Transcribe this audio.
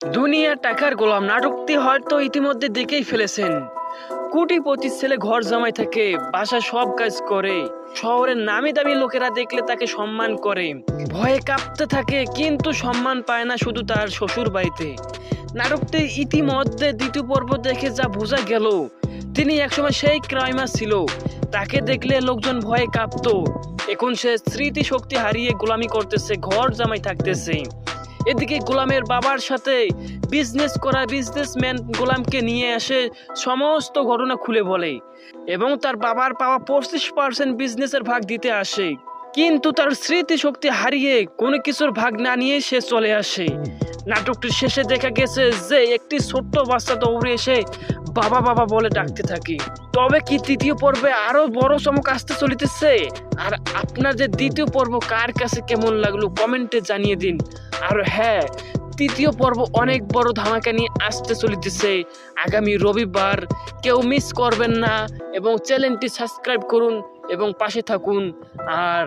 দুনিয়া টাকার গোলাম নাটকটি হয়তো ইতিমধ্যে দেখেই ফেলেছেন। কোটিপতি ছেলে ঘর জামাই থাকে, বাসা সব কাজ করে, শহরের নামি দামি লোকেরা দেখলে তাকে সম্মান করে, ভয়ে কাঁপতে থাকে, কিন্তু সম্মান পায় না শুধু তার শ্বশুর বাড়িতে। নাটকটি ইতিমধ্যে দ্বিতীয় পর্ব দেখে যা বোঝা গেল, তিনি একসময় সেই ক্রাইমার ছিল, তাকে দেখলে লোকজন ভয়ে কাঁপতো। এখন সে স্মৃতিশক্তি হারিয়ে গোলামি করতেছে, ঘর জামাই থাকতেছে। এদিকে গোলামের বাবার সাথে বিজনেস করা বিজনেসম্যান গোলামকে নিয়ে আসে, সমস্ত ঘটনা খুলে বলে এবং তার বাবার পাওয়া 25% বিজনেসের ভাগ দিতে আসে। কিন্তু তার স্মৃতিশক্তি হারিয়ে কোনো কিছুর ভাগ না নিয়ে সে চলে আসে। নাটকটির শেষে দেখা গেছে যে একটি ছোট্ট বাচ্চা দৌড়ে এসে বাবা বাবা বলে ডাকতে থাকে। তবে কি তৃতীয় পর্বে আরো বড় চমক আসতে চলিতেছে? আর আপনাদের দ্বিতীয় পর্ব কার কাছে কেমন লাগলো কমেন্টে জানিয়ে দিন। আর হ্যাঁ, তৃতীয় পর্ব অনেক বড় ধামাকা নিয়ে আসতে চলিতেছে আগামী রবিবার। কেউ মিস করবেন না এবং চ্যানেলটি সাবস্ক্রাইব করুন এবং পাশে থাকুন। আর